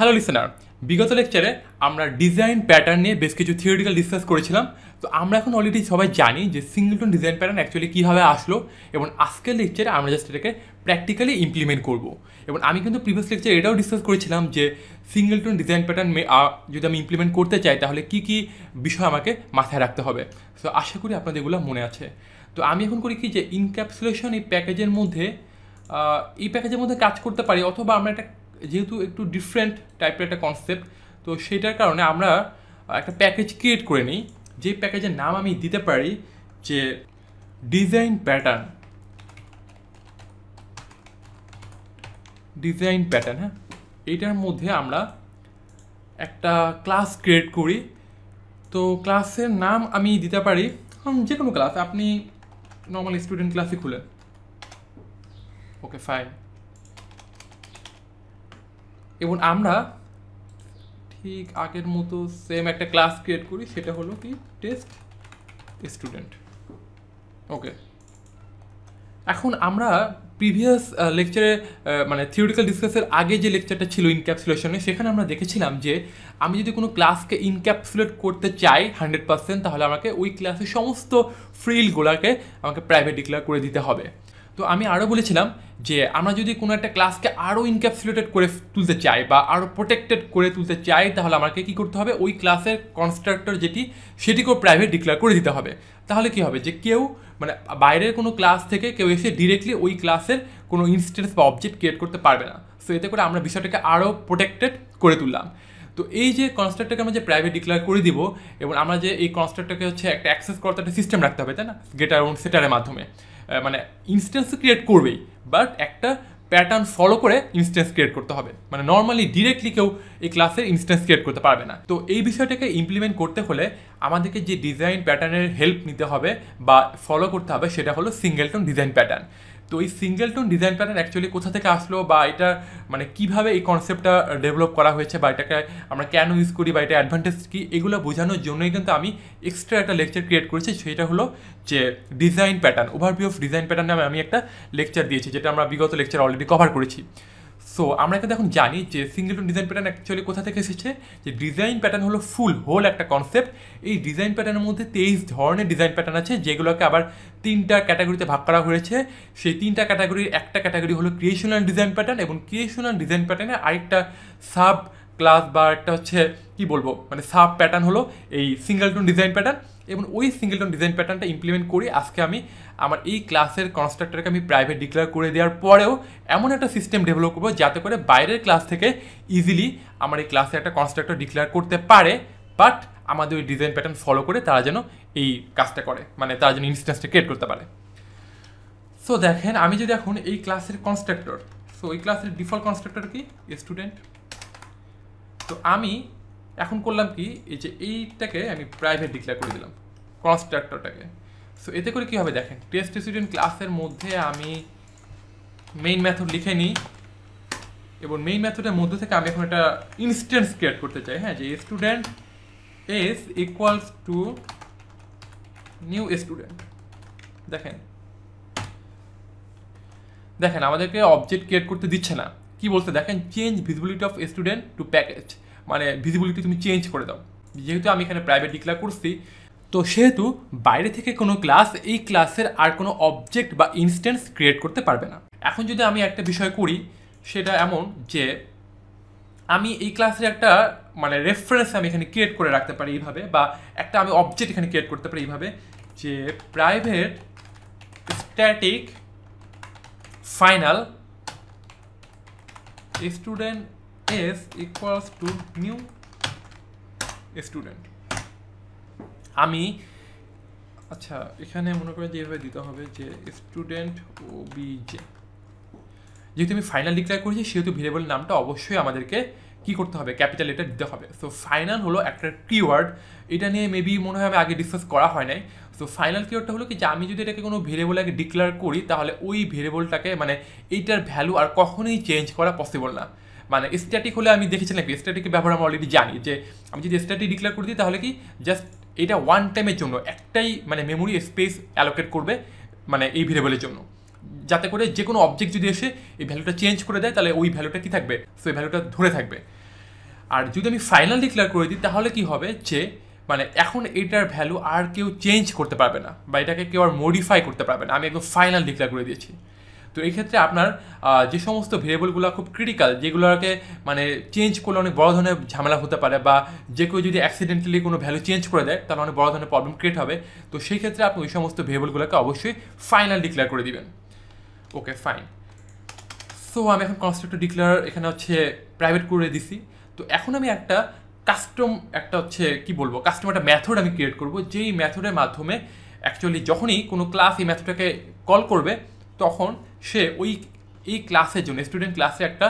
Hello listener, বিগত লেকচারে আমরা ডিজাইন প্যাটার্ন নিয়ে বেশ কিছু থিওরিটিক্যাল ডিসকাস করেছিলাম। তো আমরা এখন অলরেডি সবাই জানি যে সিঙ্গেলটন ডিজাইন প্যাটার্ন অ্যাকচুয়ালি কীভাবে আসলো, এবং আজকের লেকচারে আমরা জাস্ট এটাকে প্র্যাকটিক্যালি ইমপ্লিমেন্ট করব। এবং আমি কিন্তু প্রিভিয়াস লেকচারে এটাও ডিসকাস করেছিলাম যে সিঙ্গেলটন ডিজাইন প্যাটার্ন যদি আমি ইমপ্লিমেন্ট করতে চাই তাহলে কী কী বিষয় আমাকে মাথায় রাখতে হবে। তো আশা করি আপনাদের এগুলো মনে আছে। তো আমি এখন করি কি যে ইনক্যাপসুলেশন এই প্যাকেজের মধ্যে কাজ করতে পারি, অথবা আমরা একটা যেহেতু একটু ডিফারেন্ট টাইপের একটা কনসেপ্ট, তো সেটার কারণে আমরা একটা প্যাকেজ ক্রিয়েট করে নিই, যে প্যাকেজের নাম আমি দিতে পারি যে ডিজাইন প্যাটার্ন। হ্যাঁ, এইটার মধ্যে আমরা একটা ক্লাস ক্রিয়েট করি। তো ক্লাসের নাম আমি দিতে পারি যে কোনো ক্লাস, আপনি নর্মাল স্টুডেন্ট ক্লাসই খুলেন। ওকে, ফাইন। এবং আমরা ঠিক আগের মতো সেম একটা ক্লাস ক্রিয়েট করি, সেটা হলো কি টেস্ট স্টুডেন্ট। ওকে, এখন আমরা প্রিভিয়াস লেকচারে মানে থিওরিটিক্যাল ডিসকাসের আগে যে লেকচারটা ছিল ইনক্যাপসুলেশনে, সেখানে আমরা দেখেছিলাম যে আমি যদি কোনো ক্লাসকে ইনক্যাপসুলেট করতে চাই 100%, তাহলে আমাকে ওই ক্লাসের সমস্ত ফিল্ডগুলোকে আমাকে প্রাইভেট ডিক্লেয়ার করে দিতে হবে। তো আমি আরও বলেছিলাম যে আমরা যদি কোনো একটা ক্লাসকে আরও ইনক্যাপসুলেটেড করে তুলতে চাই বা আরও প্রোটেক্টেড করে তুলতে চাই, তাহলে আমাকে কী করতে হবে, ওই ক্লাসের কনস্ট্রাক্টর সেটিকেও প্রাইভেট ডিক্লেয়ার করে দিতে হবে। তাহলে কী হবে যে কেউ মানে বাইরের কোনো ক্লাস থেকে কেউ এসে ডিরেক্টলি ওই ক্লাসের কোনো ইনস্ট্যান্স বা অবজেক্ট ক্রিয়েট করতে পারবে না। সো এতে করে আমরা বিষয়টাকে আরও প্রোটেক্টেড করে তুললাম। তো এই যে কনস্ট্রাক্টরকে আমরা যে প্রাইভেট ডিক্লেয়ার করে দিব, এবং আমরা যে এই কনস্ট্রাক্টরকে হচ্ছে একটা অ্যাক্সেস করতে একটা সিস্টেম রাখতে হবে, তাই না, গেটার এবং সেটারের মাধ্যমে। মানে ইনস্ট্যান্স ক্রিয়েট করবেই, বাট একটা প্যাটার্ন ফলো করে ইনস্ট্যান্স ক্রিয়েট করতে হবে। মানে নর্মালি ডিরেক্টলি কেউ এই ক্লাসের ইনস্ট্যান্স ক্রিয়েট করতে পারবে না। তো এই বিষয়টাকে ইমপ্লিমেন্ট করতে হলে আমাদেরকে যে ডিজাইন প্যাটার্নের হেল্প নিতে হবে বা ফলো করতে হবে, সেটা হলো সিঙ্গেলটন ডিজাইন প্যাটার্ন। তো এই সিঙ্গেলটন ডিজাইন প্যাটার্ন অ্যাকচুয়ালি কোথা থেকে আসলো, বা এটা মানে কীভাবে এই কনসেপ্টটা ডেভেলপ করা হয়েছে, বা এটাকে আমরা কেন ইউজ করি, বা এটা অ্যাডভান্টেজ কী, এগুলো বোঝানোর জন্যই কিন্তু আমি এক্সট্রা একটা লেকচার ক্রিয়েট করেছি। সেটা হলো যে design pattern, overview of design pattern নামে আমি একটা লেকচার দিয়েছি, যেটা আমরা বিগত লেকচার অলরেডি কভার করেছি। সো আমরা কিন্তু এখন জানি যে সিঙ্গেলটন ডিজাইন প্যাটার্ন অ্যাকচুয়ালি কোথা থেকে এসেছে। যে ডিজাইন প্যাটার্ন হলো হোল একটা কনসেপ্ট। এই ডিজাইন প্যাটার্নের মধ্যে 23 ধরনের ডিজাইন প্যাটার্ন আছে, যেগুলোকে আবার 3টা ক্যাটাগরিতে ভাগ করা হয়েছে। সেই 3টা ক্যাটাগরির একটা ক্যাটাগরি হলো ক্রিয়েশনাল ডিজাইন প্যাটার্ন, এবং ক্রিয়েশনাল ডিজাইন প্যাটার্নের আরেকটা সাব ক্লাস বা একটা হচ্ছে কী বলবো মানে সাব প্যাটার্ন হলো এই সিঙ্গেলটন ডিজাইন প্যাটার্ন। এবং ওই সিঙ্গেলটন ডিজাইন প্যাটার্নটা ইমপ্লিমেন্ট করে আজকে আমি আমার এই ক্লাসের কনস্ট্রাক্টরকে আমি প্রাইভেট ডিক্লেয়ার করে দেওয়ার পরেও এমন একটা সিস্টেম ডেভেলপ করবো যাতে করে বাইরের ক্লাস থেকে ইজিলি আমার এই ক্লাসে একটা কনস্ট্রাক্টর ডিক্লেয়ার করতে পারে, বাট আমাদের ওই ডিজাইন প্যাটার্ন ফলো করে তারা যেন এই কাজটা করে, মানে তারা যেন ইনস্ট্যান্সটা ক্রিয়েট করতে পারে। সো দেখেন, আমি যদি এখন এই ক্লাসের কনস্ট্রাক্টর, সো এই ক্লাসের ডিফল্ট কনস্ট্রাক্টর কি স্টুডেন্ট। তো আমি এখন করলাম কি, এই যে এইটাকে আমি প্রাইভেট ডিক্লেয়ার করে দিলাম কনস্ট্রাক্টরটাকে। সো এতে করে কী হবে দেখেন, টেস্ট স্টুডেন্ট ক্লাসের মধ্যে আমি মেইন মেথড লিখে নিই, এবং মেইন মেথডের মধ্যে থেকে আমি এখন একটা ইনস্ট্যান্স ক্রিয়েট করতে চাই। হ্যাঁ, যে student S equals to new student. দেখেন আমাদেরকে অবজেক্ট ক্রিয়েট করতে দিচ্ছে না। কি বলতে দেখেন, change visibility of student to package, মানে ভিজিবিলিটি তুমি চেঞ্জ করে দাও। যেহেতু আমি এখানে প্রাইভেট ডিক্লেয়ার করছি, তো সেহেতু বাইরে থেকে কোনো ক্লাস এই ক্লাসের আর কোনো অবজেক্ট বা ইনস্ট্যান্স ক্রিয়েট করতে পারবে না। এখন যদি আমি একটা বিষয় করি, সেটা এমন যে আমি এই ক্লাসের একটা মানে রেফারেন্স আমি এখানে ক্রিয়েট করে রাখতে পারি এইভাবে, বা একটা আমি অবজেক্ট এখানে ক্রিয়েট করতে পারি এইভাবে, যে private static final student S equals to new student. আমি আচ্ছা এখানে মনে করেন যে এইভাবে দিতে হবে যে স্টুডেন্ট ওবিজে। যেহেতু আমি ফাইনাল ডিক্লেয়ার করেছি, সেহেতু ভেরিয়েবল নামটা অবশ্যই আমাদেরকে কী করতে হবে, ক্যাপিটাল লেটার দিতে হবে। সো ফাইনাল হলো একটা কিওয়ার্ড, এটা নিয়ে মেবি মনে হয় আমি আগে ডিসকাস করা হয় নাই। সো ফাইনাল কিওয়ার্ডটা হলো কি, যে আমি যদি এটাকে কোনো ভেরিয়েবল আগে ডিক্লেয়ার করি, তাহলে ওই ভেরিয়েবলটাকে মানে এইটার ভ্যালু আর কখনোই চেঞ্জ করা পসিবল না। মানে স্ট্যাটিক হলে আমি দেখেছিলাম কি, স্ট্যাটিকের ব্যাপারে আমরা অলরেডি জানি যে আমি যদি স্ট্যাটিক ডিক্লেয়ার করে দিই, তাহলে কি জাস্ট এটা ওয়ান টাইমের জন্য একটাই মানে মেমোরি স্পেস অ্যালোকেট করবে মানে এই ভেরিয়েবলের জন্য, যাতে করে যে কোনো অবজেক্ট যদি এসে এই ভ্যালুটা চেঞ্জ করে দেয়, তাহলে ওই ভ্যালুটা কী থাকবে, সো এই ভ্যালুটা ধরে থাকবে। আর যদি আমি ফাইনাল ডিক্লেয়ার করে দিই তাহলে কি হবে যে মানে এখন এটার ভ্যালু আর কেউ চেঞ্জ করতে পারবে না বা এটাকে কেউ আর মডিফাই করতে পারবে না, আমি একদম ফাইনাল ডিক্লেয়ার করে দিয়েছি। তো এই ক্ষেত্রে আপনার যে সমস্ত ভেরিয়েবলগুলো খুব ক্রিটিক্যাল, যেগুলোকে মানে চেঞ্জ করলে অনেক বড় ধরনের ঝামেলা হতে পারে বা যে কেউ যদি অ্যাক্সিডেন্টালি কোনো ভ্যালু চেঞ্জ করে দেয় তাহলে অনেক বড় ধরনের প্রবলেম ক্রিয়েট হবে। তো সেই ক্ষেত্রে আপনি ওই সমস্ত ভেরিয়েবলগুলোকে অবশ্যই ফাইনাল ডিক্লেয়ার করে দিবেন। Okay fine. সো আমি এখন কনস্ট্রাক্টর ডিক্লেয়ার এখানে হচ্ছে প্রাইভেট করে দিছি। তো এখন আমি একটা কাস্টম একটা হচ্ছে কি বলবো কাস্টম একটা মেথড আমি ক্রিয়েট করব, যেই মেথডের মাধ্যমে অ্যাকচুয়ালি যখনই কোনো ক্লাস এই মেথডটাকে কল করবে তখন সে এই ক্লাসের জন্য স্টুডেন্ট ক্লাসে একটা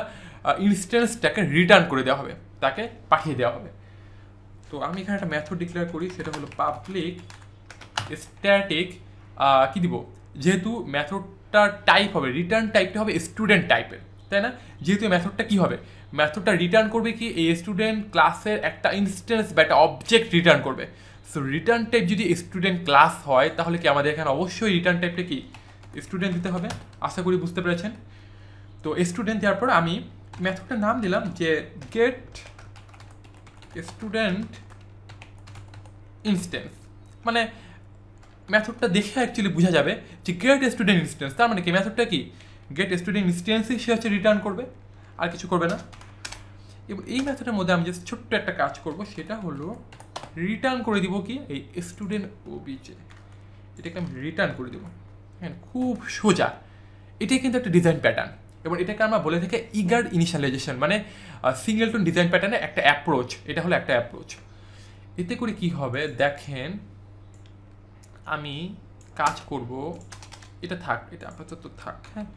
ইনস্ট্যান্সটাকে রিটার্ন করে দেওয়া হবে, তাকে পাঠিয়ে দেওয়া হবে। তো আমি এখানে একটা মেথড ডিক্লেয়ার করি, সেটা হলো পাবলিক স্ট্যাটিক কি দিব, যেহেতু মেথডটা টাইপ হবে রিটার্ন টাইপটা হবে স্টুডেন্ট টাইপের, তাই না? যেহেতু এই মেথডটা কী হবে, মেথডটা রিটার্ন করবে কি এই স্টুডেন্ট ক্লাসের একটা ইনস্ট্যান্স বা একটা অবজেক্ট রিটার্ন করবে। সো রিটার্ন টাইপ যদি স্টুডেন্ট ক্লাস হয় তাহলে কি আমাদের এখানে অবশ্যই রিটার্ন টাইপটা কি স্টুডেন্ট দিতে হবে, আশা করি বুঝতে পেরেছেন। তো স্টুডেন্ট দেওয়ার পর আমি মেথডটার নাম দিলাম যে গেট স্টুডেন্ট ইনস্ট্যান্স। মানে মেথডটা দেখে অ্যাকচুয়ালি বোঝা যাবে যে গেট স্টুডেন্ট ইনস্ট্যান্স, তার মানে কি মেথডটা কি গেট স্টুডেন্ট ইনস্ট্যান্সই সে হচ্ছে রিটার্ন করবে, আর কিছু করবে না। এবং এই মেথডের মধ্যে আমি জাস্ট ছোট্ট একটা কাজ করব, সেটা হলো রিটার্ন করে দিব কি এই স্টুডেন্ট ওবিজে, এটাকে আমি রিটার্ন করে দেবো। হ্যাঁ, খুব সোজা, এটাই কিন্তু একটা ডিজাইন প্যাটার্ন এবং এটাকে আমরা বলে থাকি ইগার ইনিশিয়ালাইজেশন, মানে সিঙ্গেলটন ডিজাইন প্যাটার্নের একটা অ্যাপ্রোচ। এটা হলো একটা অ্যাপ্রোচ। এতে করে কি হবে দেখেন, আমি কাজ করব, এটা থাক, এটা আপাতত থাক। হ্যাঁ,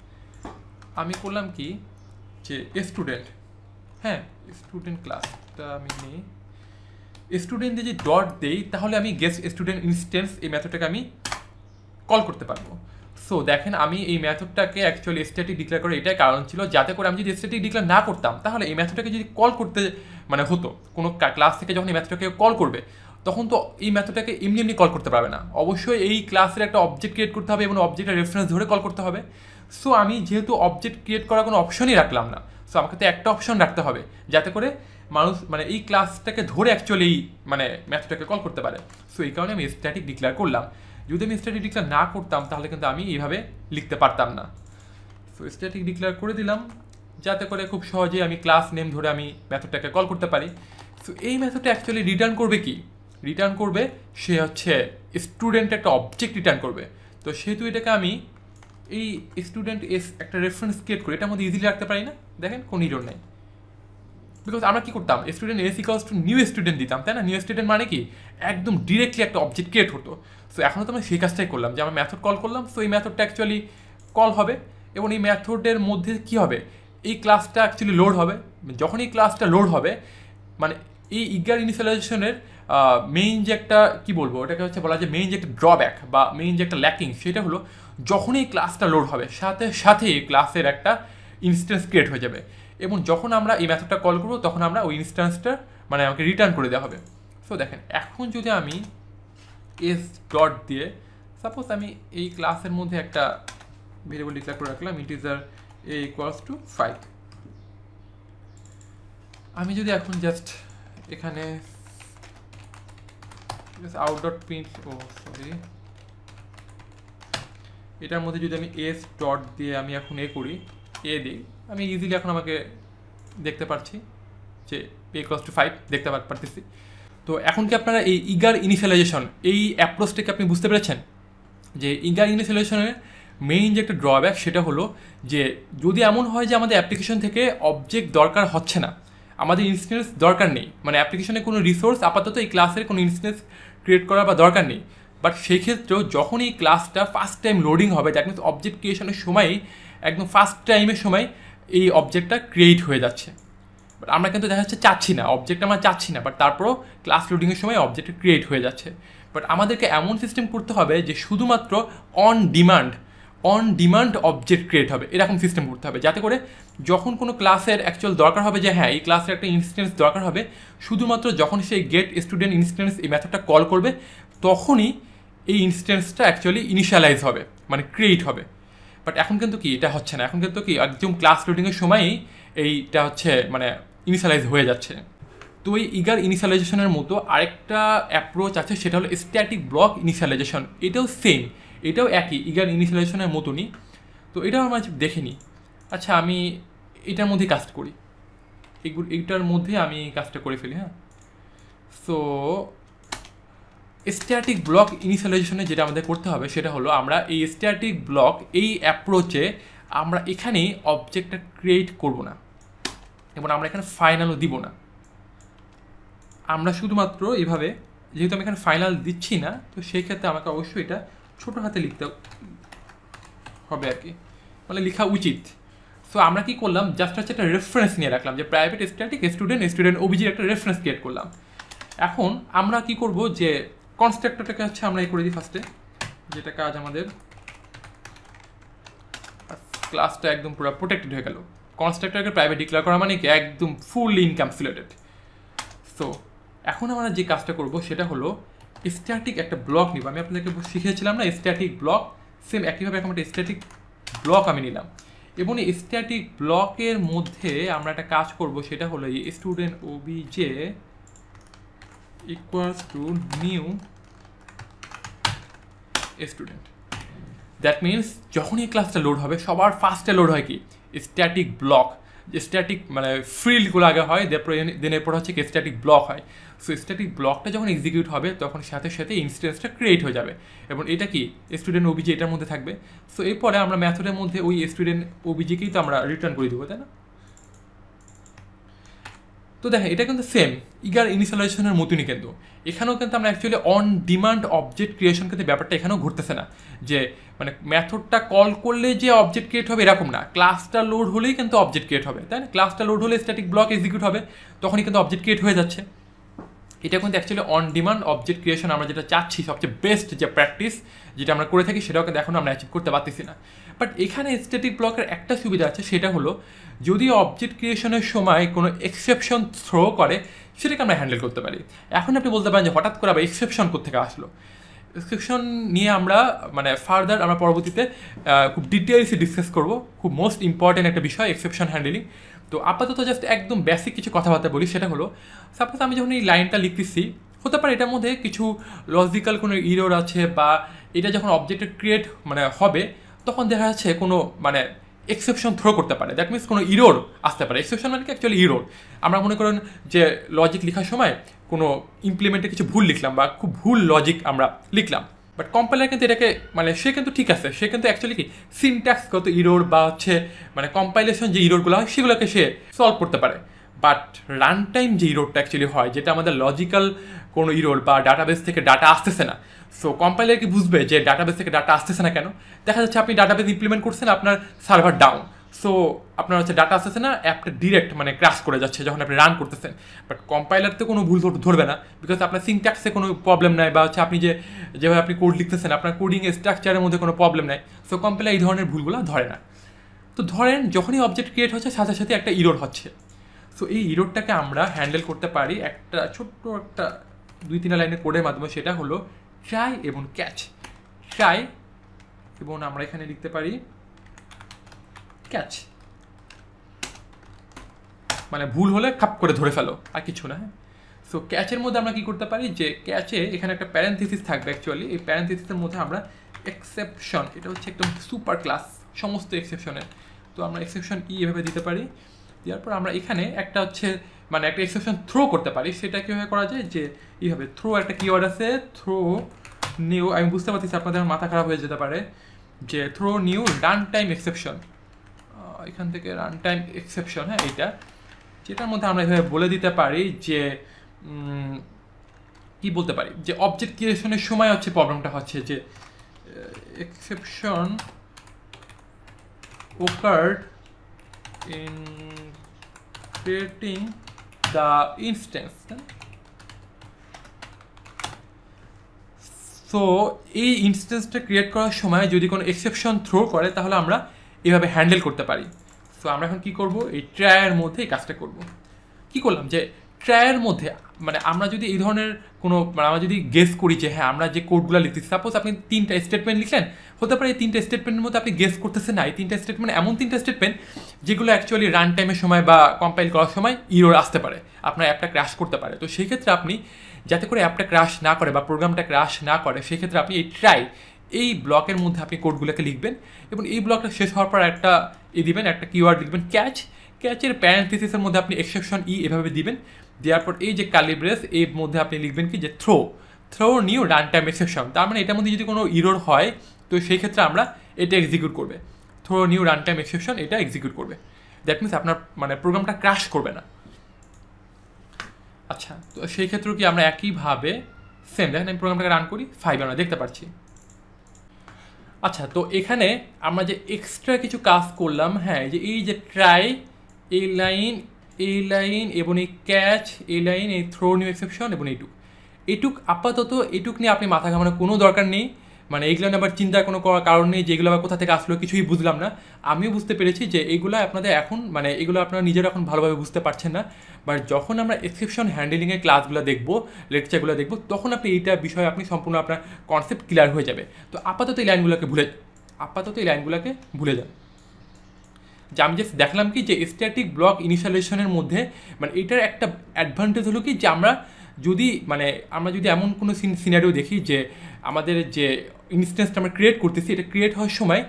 আমি করলাম কি যে স্টুডেন্ট, হ্যাঁ স্টুডেন্ট ক্লাসটা আমি নিই, স্টুডেন্ট দিয়ে যদি ডট দেই তাহলে আমি গেস্ট স্টুডেন্ট ইনস্ট্যান্স এই মেথডটাকে আমি কল করতে পারবো। সো দেখেন আমি এই মেথডটাকে অ্যাকচুয়ালি স্ট্যাটিক ডিক্লেয়ার করে এটাই কারণ ছিল, যাতে করে আমি যদি স্ট্যাটিক ডিক্লেয়ার না করতাম তাহলে এই মেথডটাকে যদি কল করতে মানে হতো, কোনো ক্লাস থেকে যখন এই মেথডটাকে কল করবে তখন তো এই মেথডটাকে এমনি এমনি কল করতে পারবে না, অবশ্যই এই ক্লাসের একটা অবজেক্ট ক্রিয়েট করতে হবে এবং অবজেক্টের রেফারেন্স ধরে কল করতে হবে। সো আমি যেহেতু অবজেক্ট ক্রিয়েট করার কোনো অপশনই রাখলাম না, সো আমাকে তো একটা অপশন রাখতে হবে যাতে করে মানুষ মানে এই ক্লাসটাকে ধরে অ্যাকচুয়ালি মানে মেথডটাকে কল করতে পারে। সো এই কারণে আমি স্ট্যাটিক ডিক্লেয়ার করলাম। যদি আমি স্ট্যাটিক ডিক্লেয়ার না করতাম তাহলে কিন্তু আমি এইভাবে লিখতে পারতাম না। সো স্ট্যাটিক ডিক্লেয়ার করে দিলাম যাতে করে খুব সহজেই আমি ক্লাস নেম ধরে আমি মেথডটাকে কল করতে পারি। সো এই মেথডটা অ্যাকচুয়ালি রিটার্ন করবে কি, রিটার্ন করবে সে হচ্ছে স্টুডেন্ট একটা অবজেক্ট রিটার্ন করবে। তো সেহেতু এটাকে আমি এই স্টুডেন্ট এস একটা রেফারেন্স ক্রিয়েট করে এটার মধ্যে ইজিলি রাখতে পারি না, দেখেন কোনো ইরর নাই। বিকজ আমরা কী করতাম, student S equals to new student দিতাম, তাই না? নিউ স্টুডেন্ট মানে কি একদম ডিরেক্টলি একটা অবজেক্ট ক্রিয়েট হতো। সো এখনও তো আমরা সেই কাজটাই করলাম যে আমরা মেথড কল করলাম। সো এই মেথডটা অ্যাকচুয়ালি কল হবে এবং এই মেথডের মধ্যে কী হবে, এই ক্লাসটা অ্যাকচুয়ালি লোড হবে। যখন এই ক্লাসটা লোড হবে মানে এই ইগার ইনিশিয়ালাইজেশনের মেইন যে একটা কী বলবো ওটাকে হচ্ছে বলা যায় মেইন যে একটা ড্রব্যাক বা মেইন যে একটা ল্যাকিং, সেটা হলো যখনই এই ক্লাসটা লোড হবে সাথে সাথে এই ক্লাসের একটা ইনস্ট্যান্স ক্রিয়েট হয়ে যাবে এবং যখন আমরা এই মেথডটা কল করবো তখন আমরা ওই ইনস্ট্যান্সটা মানে আমাকে রিটার্ন করে দেওয়া হবে। সো দেখেন এখন যদি আমি এস ডট দিয়ে সাপোজ আমি এই ক্লাসের মধ্যে একটা ভেরিয়েবল ডিক্লেয়ার করে রাখলাম ইন্টিজার এ ইকুয়ালস টু 5, আমি যদি এখন জাস্ট এখানে আউট ডট প্রিন্ট এটার মধ্যে যদি আমি এস ডট দিয়ে আমি এখন করি এ দিই, আমি ইজিলি এখন আমাকে দেখতে পাচ্ছি যে এ ইকুয়ালস টু 5 দেখতে পারতেছি। তো এখন কি আপনারা এই ইগার ইনিশিয়ালাইজেশন এই অ্যাপ্রোচটাকে আপনি বুঝতে পেরেছেন যে ইগার ইনিশিয়ালাইজেশনের মেইন যে একটা ড্রব্যাক সেটা হলো যে যদি এমন হয় যে আমাদের অ্যাপ্লিকেশন থেকে অবজেক্ট দরকার হচ্ছে না, আমাদের ইনস্ট্যান্স দরকার নেই, মানে অ্যাপ্লিকেশনে কোনো রিসোর্স আপাতত এই ক্লাসের কোনো ইনস্ট্যান্স ক্রিয়েট করা বা দরকার নেই, বাট সেই ক্ষেত্রেও যখন এই ক্লাসটা ফার্স্ট টাইম লোডিং হবে দ্যাট মিনস অবজেক্ট ক্রিয়েশনের সময়ই একদম ফার্স্ট টাইমের সময় এই অবজেক্টটা ক্রিয়েট হয়ে যাচ্ছে। বাট আমরা কিন্তু দেখা যাচ্ছে চাচ্ছি না, অবজেক্ট আমরা চাচ্ছি না, বাট তারপরও ক্লাস লোডিংয়ের সময় অবজেক্টটা ক্রিয়েট হয়ে যাচ্ছে। বাট আমাদেরকে এমন সিস্টেম করতে হবে যে শুধুমাত্র অন ডিমান্ড অবজেক্ট ক্রিয়েট হবে, এরকম সিস্টেম করতে হবে যাতে করে যখন কোনো ক্লাসের অ্যাকচুয়াল দরকার হবে যে হ্যাঁ এই ক্লাসের একটা ইনস্ট্যান্স দরকার হবে, শুধুমাত্র যখন সেই গেট স্টুডেন্ট ইনস্ট্যান্স এই মেথডটা কল করবে তখনই এই ইনস্ট্যান্সটা অ্যাকচুয়ালি ইনিশিয়ালাইজ হবে, মানে ক্রিয়েট হবে। বাট এখন কিন্তু কি এটা হচ্ছে না, এখন কিন্তু কি একদম ক্লাস লোডিংয়ের সময়ই এইটা হচ্ছে মানে ইনিশিয়ালাইজ হয়ে যাচ্ছে। তো এই ইগার ইনিশিয়ালাইজেশনের মতো আরেকটা অ্যাপ্রোচ আছে, সেটা হলো স্ট্যাটিক ব্লক ইনিশিয়ালাইজেশন। এটাও সেম, এটাও একই ইগার ইনিশিয়ালাইজেশনের মতনই। তো এটাও আমরা দেখে নিই। আচ্ছা, আমি এটার মধ্যে কাজ করি, এইটার মধ্যে আমি কাজটা করে ফেলি। হ্যাঁ, সো স্ট্যাটিক ব্লক ইনিশিয়ালাইজেশনে যেটা আমাদের করতে হবে সেটা হলো আমরা এই স্ট্যাটিক ব্লক এই অ্যাপ্রোচে আমরা এখানে অবজেক্টটা ক্রিয়েট করব না এবং আমরা এখানে ফাইনালও দিব না। আমরা শুধুমাত্র এইভাবে, যেহেতু আমি এখানে ফাইনাল দিচ্ছি না, তো সেই ক্ষেত্রে আমাকে অবশ্যই এটা ছোটো হাতে লিখতে হবে আর কি, মানে লেখা উচিত। সো আমরা কি করলাম, জাস্ট হচ্ছে একটা রেফারেন্স নিয়ে রাখলাম যে প্রাইভেট স্ট্যাটিক স্টুডেন্ট ওবিজির একটা রেফারেন্স ক্রিয়েট করলাম। এখন আমরা কি করব, যে কনস্ট্রাক্টরটাকে হচ্ছে আমরা এই করে দিই ফার্স্টে, যেটা কাজ আমাদের ক্লাসটা একদম পুরো প্রোটেক্টেড হয়ে গেল। কনস্ট্রাক্টরকে প্রাইভেট ডিক্লেয়ার করা মানে কি একদম ফুললি ইনক্যাপসুলেটেড। সো এখন আমরা যে কাজটা করব সেটা হলো স্ট্যাটিক একটা ব্লক নিব। আমি আপনাদেরকে শিখিয়েছিলাম না স্ট্যাটিক ব্লক, সেম একইভাবে এখন একটা স্ট্যাটিক ব্লক আমি নিলাম এবং এই স্ট্যাটিক ব্লকের মধ্যে আমরা একটা কাজ করব, সেটা হলো এই student OBJ equals to new student. That means যখন এই ক্লাসটা লোড হবে সবার ফার্স্টে লোড হয় কি স্ট্যাটিক ব্লক, স্ট্যাটিক মানে ফিল্ডগুলো আগে হয়, দেন এরপর হচ্ছে কি স্ট্যাটিক ব্লক হয়। সো স্ট্যাটিক ব্লকটা যখন এক্সিকিউট হবে তখন সাথে সাথে ইনস্ট্যান্সটা ক্রিয়েট হয়ে যাবে এবং এটা কি স্টুডেন্ট ওবিজি এটার মধ্যে থাকবে। সো এরপরে আমরা মেথডের মধ্যে ওই স্টুডেন্ট ওবিজিকেই তো আমরা রিটার্ন করে দেবো, তাই না? তো দেখেন এটা কিন্তু সেম ইগার ইনিশিয়ালাইজেশনের মতনই, কিন্তু এখানেও কিন্তু আমরা actually on demand object creation কিন্তু ব্যাপারটা এখানেও ঘটতেছে না, যে মানে মেথডটা কল করলে যে অবজেক্ট ক্রিয়েট হবে এরকম না, ক্লাসটা লোড হলেই কিন্তু অবজেক্ট ক্রিয়েট হবে, তাই না? ক্লাসটা লোড হলে স্ট্যাটিক ব্লক এক্সিকিউট হবে, তখনই কিন্তু অবজেক্ট ক্রিয়েট হয়ে যাচ্ছে। এটা কিন্তু actually on demand object creation আমরা যেটা চাচ্ছি, সবচেয়ে বেস্ট যে প্র্যাকটিস যেটা আমরা করে থাকি, সেটাও কিন্তু এখন আমরা অ্যাচিভ করতে পারতেছি না। বাট এখানে স্ট্যাটিক ব্লকের একটা সুবিধা আছে, সেটা হলো যদি অবজেক্ট ক্রিয়েশনের সময় কোনো এক্সেপশন থ্রো করে সেটাকে আমরা হ্যান্ডেল করতে পারি। এখন আপনি বলতে পারেন যে হঠাৎ করে আবার এক্সেপশন কোত্থেকে আসলো। এক্সেপশন নিয়ে আমরা মানে ফার্দার আমরা পরবর্তীতে খুব ডিটেলসে ডিসকাস করবো, খুব মোস্ট ইম্পর্টেন্ট একটা বিষয় এক্সেপশন হ্যান্ডেলিং। তো আপাতত জাস্ট একদম বেসিক কিছু কথাবার্তা বলি, সেটা হলো সাপোজ আমি যখন এই লাইনটা লিখতেছি, হতে পারে এটার মধ্যে কিছু লজিক্যাল কোনো ইরর আছে, বা এটা যখন অবজেক্টের ক্রিয়েট মানে হবে তখন দেখা যাচ্ছে কোনো মানে এক্সেপশন থ্রো করতে পারে, দ্যাট মিনস কোনো ইরর আসতে পারে। এক্সেপশন মানে কি অ্যাকচুয়ালি ইরর। আমরা মনে করেন যে লজিক লেখার সময় কোনো ইমপ্লিমেন্টে কিছু ভুল লিখলাম বা খুব ভুল লজিক আমরা লিখলাম, বাট কম্পাইলার কিন্তু এটাকে মানে সে কিন্তু ঠিক আছে, সে কিন্তু অ্যাকচুয়ালি কি সিনট্যাক্সগত ইরর বা হচ্ছে মানে কম্পাইলেশন যে ইররগুলো হয় সেগুলোকে সে সলভ করতে পারে। বাট রান টাইম যে ইরোরটা অ্যাকচুয়ালি হয়, যেটা আমাদের লজিক্যাল কোনো ইরোর বা ডাটাবেস থেকে ডাটা আসতেছে না, সো কম্পাইলার কি বুঝবে যে ডাটাবেস থেকে ডাটা আসতেছে না কেন? দেখা যাচ্ছে আপনি ডাটাবেস ইমপ্লিমেন্ট করছেন, আপনার সার্ভার ডাউন, সো আপনার হচ্ছে ডাটা আসতেছে না, অ্যাপটা ডিরেক্ট মানে ক্র্যাশ করে যাচ্ছে যখন আপনি রান করতেছেন। বাট কম্পাইলার তো কোনো ভুল ধরবে না, বিকজ আপনার সিনট্যাক্সে কোনো প্রবলেম নাই, বা হচ্ছে আপনি যেভাবে আপনি কোড লিখতেছেন আপনার কোডিং স্ট্রাকচারের মধ্যে কোনো প্রবলেম নাই, সো কম্পাইলার এই ধরনের ভুলগুলো ধরে না। তো ধরেন যখনই অবজেক্ট ক্রিয়েট হচ্ছে সাথে সাথে একটা ইরোর হচ্ছে, সো এই ইরোরটাকে আমরা হ্যান্ডেল করতে পারি একটা ছোট্ট একটা 2-3 লাইনের কোডের মাধ্যমে, সেটা হলো ট্রাই এবং ক্যাচ। ট্রাই এবং আমরা এখানে লিখতে পারি ক্যাচ, মানে ভুল হলে খাপ করে ধরে ফেলো, আর কিছু না। সো ক্যাচের মধ্যে আমরা কি করতে পারি, যে ক্যাচে এখানে একটা প্যারেন্থেসিস থাকবে, অ্যাকচুয়ালি এই প্যারেন্থেসিসের মধ্যে আমরা এক্সেপশন, এটা হচ্ছে একদম সুপার ক্লাস সমস্ত এক্সেপশনের, তো আমরা এক্সেপশন এভাবে দিতে পারি। দেওয়ার পর আমরা এখানে একটা হচ্ছে মানে একটা এক্সেপশন থ্রো করতে পারি। সেটা কীভাবে করা যায়, যে এইভাবে থ্রো একটা কিওয়ার্ড আছে, থ্রো নিউ, আমি বুঝতে পারতেছি আপনাদের মাথা খারাপ হয়ে যেতে পারে, যে throw new run time exception, এখান থেকে রান টাইম এক্সেপশন, হ্যাঁ এইটা, যেটার মধ্যে আমরা এভাবে বলে দিতে পারি যে কি বলতে পারি, যে অবজেক্ট ক্রিয়েশনের সময় হচ্ছে প্রবলেমটা হচ্ছে, যে exception occurred in creating the instance. So এই ইনস্ট্যান্সটা ক্রিয়েট করার সময় যদি কোনো এক্সেপশন থ্রো করে তাহলে আমরা এভাবে হ্যান্ডেল করতে পারি। সো আমরা এখন কি করব, এই ট্রায়ের মধ্যে এই কাজটা করব। কি করলাম, যে ট্রায়ের মধ্যে মানে আমরা যদি এই ধরনের কোনো মানে আমরা যদি গেস করি যে হ্যাঁ আমরা যে কোডগুলো লিখতেছি, সাপোজ আপনি 3টা স্টেটমেন্ট লিখলেন, হতে পারে এই 3টা স্টেটমেন্টের মধ্যে আপনি গেস করতেছেন না এই 3টা স্টেটমেন্ট এমন 3টা স্টেটমেন্ট যেগুলো অ্যাকচুয়ালি রান টাইমের সময় বা কম্পাইল করার সময় ইরর আসতে পারে, আপনার অ্যাপটা ক্র্যাশ করতে পারে। তো সেই ক্ষেত্রে আপনি যাতে করে অ্যাপটা ক্র্যাশ না করে বা প্রোগ্রামটা ক্র্যাশ না করে, সেক্ষেত্রে আপনি এই ট্রাই এই ব্লকের মধ্যে আপনি কোডগুলোকে লিখবেন এবং এই ব্লকটা শেষ হওয়ার পর একটা দিবেন, একটা কিওয়ার্ড লিখবেন ক্যাচ, ক্যাচের প্যারেন্থেসিসের মধ্যে আপনি এক্সেপশন এভাবে দিবেন, দেওয়ার পর এই যে কার্লি ব্রেস এর মধ্যে আপনি লিখবেন কি যে throw new run time exception. তার মানে এটার মধ্যে যদি কোনো ইরর হয় তো সেই ক্ষেত্রে আমরা এটা এক্সিকিউট করবে, throw new run time exception এটা এক্সিকিউট করবে। দ্যাট মিনস আপনার মানে প্রোগ্রামটা ক্র্যাশ করবে না। আচ্ছা, তো সেই ক্ষেত্রেও কি আমরা একইভাবে সেম দেখেন আমি প্রোগ্রামটাকে রান করি 5 আমরা দেখতে পাচ্ছি। আচ্ছা, তো এখানে আমরা যে এক্সট্রা কিছু কাজ করলাম, হ্যাঁ যে এই যে ট্রাই এই লাইন এবং এই ক্যাচ এই লাইন, এই থ্রো নিউ এক্সেপশন এবং এইটুক আপাতত এইটুক নিয়ে আপনি মাথা ঘামানোর কোনো দরকার নেই। মানে এইগুলো নিয়ে আবার চিন্তার কোনো কারণ নেই যে এগুলো আবার কোথা থেকে আসলো কিছুই বুঝলাম না। আমিও বুঝতে পেরেছি যে এইগুলো আপনাদের এখন মানে এগুলো আপনারা নিজেরা এখন ভালোভাবে বুঝতে পারছেন না, বাট যখন আমরা এক্সেপশন হ্যান্ডেলিংয়ের ক্লাসগুলো দেখবো, লেকচারগুলো দেখবো, তখন আপনি এইটা বিষয়ে আপনি সম্পূর্ণ আপনার কনসেপ্ট ক্লিয়ার হয়ে যাবে। তো আপাতত এই লাইনগুলোকে ভুলে যান। যে আমি জাস্ট দেখলাম কি যে স্ট্যাটিক ব্লক ইনিশিয়ালাইজেশনের মধ্যে মানে এটার একটা অ্যাডভান্টেজ হলো কি যে আমরা যদি এমন কোনো সিনারিও দেখি যে আমাদের যে ইনস্ট্যান্সটা আমরা ক্রিয়েট করতেছি এটা ক্রিয়েট হওয়ার সময়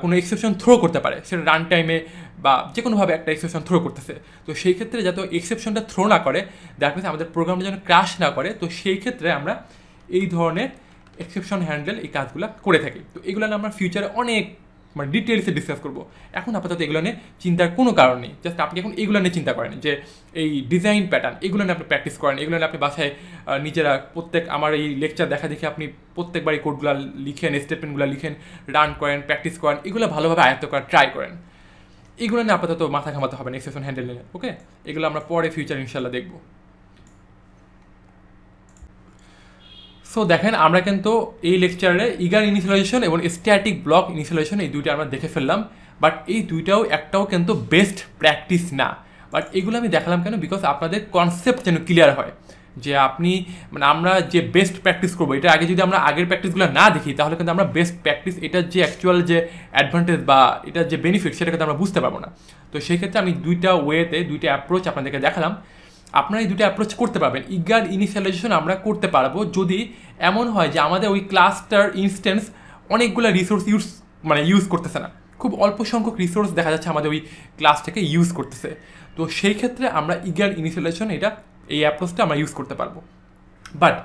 কোনো এক্সেপশন থ্রো করতে পারে, সেটা রান টাইমে বা যে কোনোভাবে একটা এক্সেপশন থ্রো করতেছে, তো সেই ক্ষেত্রে যাতে এক্সেপশনটা থ্রো না করে, দেখা যাচ্ছে আমাদের প্রোগ্রামটা যেন ক্র্যাশ না করে, তো সেই ক্ষেত্রে আমরা এই ধরনের এক্সেপশন হ্যান্ডেল এই কাজগুলো করে থাকি। তো এগুলো আমরা ফিউচারে অনেক মানে ডিটেলসে ডিসকাস করবো। এখন আপাতত এগুলো নিয়ে চিন্তার কোনো কারণ নেই, জাস্ট আপনি এখন এগুলো নিয়ে চিন্তা করেন যে এই ডিজাইন প্যাটার্ন এগুলো নিয়ে আপনি প্র্যাকটিস করেন, এগুলো নিয়ে আপনি বাসায় নিজেরা আমার এই লেকচার দেখা দেখে আপনি প্রত্যেকবার এই কোডগুলো লিখেন, স্টেটমেন্টগুলো লিখেন, রান করেন, প্র্যাকটিস করেন, এগুলো ভালোভাবে আয়ত্ত করার ট্রাই করেন। এগুলো নিয়ে আপাতত মাথা ঘামাতে হবে না এক্সেপশন হ্যান্ডেল নিয়ে, ওকে? এগুলো আমরা পরে ফিউচার ইনশাল্লাহ দেখবো। সো দেখেন আমরা কিন্তু এই লেকচারে ইগার ইনিশিয়ালাইজেশন এবং স্ট্যাটিক ব্লক ইনিশিয়ালাইজেশন এই দুইটা আমরা দেখে ফেললাম, বাট এই একটাও কিন্তু বেস্ট প্র্যাকটিস না। বাট এগুলো আমি দেখালাম কেন, বিকজ আপনাদের কনসেপ্ট যেন ক্লিয়ার হয় যে আপনি মানে আমরা যে বেস্ট প্র্যাকটিস করবো এটা আগে যদি আমরা আগের প্র্যাকটিসগুলো না দেখি তাহলে কিন্তু আমরা বেস্ট প্র্যাকটিস এটার যে অ্যাকচুয়াল যে অ্যাডভান্টেজ বা এটার যে বেনিফিট সেটা কিন্তু আমরা বুঝতে পারবো না। তো সেই ক্ষেত্রে আমি দুইটা অ্যাপ্রোচ আপনাদেরকে দেখালাম, আপনারা এই দুটো অ্যাপ্রোচ করতে পারবেন। ইগার ইনিশিয়ালাইজেশন আমরা করতে পারবো যদি এমন হয় যে আমাদের ওই ক্লাসটার ইনস্ট্যান্স অনেকগুলো রিসোর্স ইউজ করতেছে না, খুব অল্প সংখ্যক রিসোর্স দেখা যাচ্ছে আমাদের ওই ক্লাসটাকে ইউজ করতেছে, তো সেই ক্ষেত্রে আমরা ইগার ইনিশিয়ালাইজেশন এই অ্যাপ্রোচটা আমরা ইউজ করতে পারবো। বাট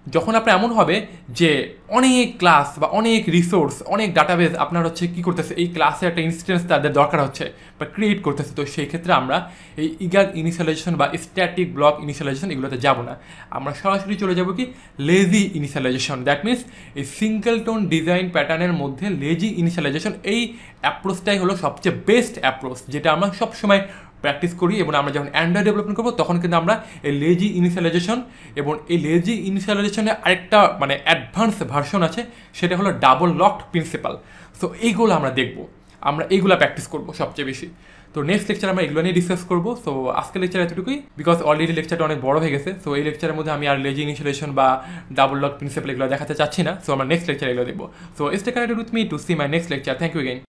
যখন আপনার এমন হবে যে অনেক ক্লাস বা অনেক রিসোর্স অনেক ডাটাবেস আপনার হচ্ছে কী করতেছে এই ক্লাসে একটা ইনস্ট্যান্স তাদের দরকার হচ্ছে বা ক্রিয়েট করতেছে, তো সেই ক্ষেত্রে আমরা এই ইগার ইনিশিয়ালাইজেশন বা স্ট্যাটিক ব্লক ইনিশিয়ালাইজেশন এগুলোতে যাব না, আমরা সরাসরি চলে যাব কি লেজি ইনিশিয়ালাইজেশন। দ্যাট মিনস এই সিঙ্গেলটন ডিজাইন প্যাটার্নের মধ্যে লেজি ইনিশিয়ালাইজেশন এই অ্যাপ্রোচটাই হলো সবচেয়ে বেস্ট অ্যাপ্রোচ, যেটা আমরা সবসময় প্র্যাকটিস করি এবং আমরা যখন অ্যান্ড্রয়েড ডেভেলপমেন্ট করবো তখন কিন্তু আমরা এই লেজি ইনিশিয়ালাইজেশন এবং এই লেজি ইনিশিয়ালাইজেশনের আরেকটা মানে অ্যাডভান্স ভার্সন আছে, সেটা হলো ডাবল লকড প্রিন্সিপাল। সো এইগুলো আমরা দেখবো, আমরা এইগুলো প্র্যাকটিস করবো সবচেয়ে বেশি। তো নেক্সট লেকচার আমরা এগুলো নিয়ে ডিসকাস করবো। সো আজকের লেকচার এতটুকুই, বিকজ অলরেডি লেকচারটা অনেক বড় হয়ে গেছে। সো এই লেকচারের মধ্যে আমি আর লেজি ইনিশিয়ালাইজেশন বা ডাবল লক প্রিন্সিপাল এগুলো দেখাতে চাচ্ছি না। সো আমরা নেক্সট লেকচার এগুলো দেখবো। So stay connected with me to see my next lecture. Thank you again.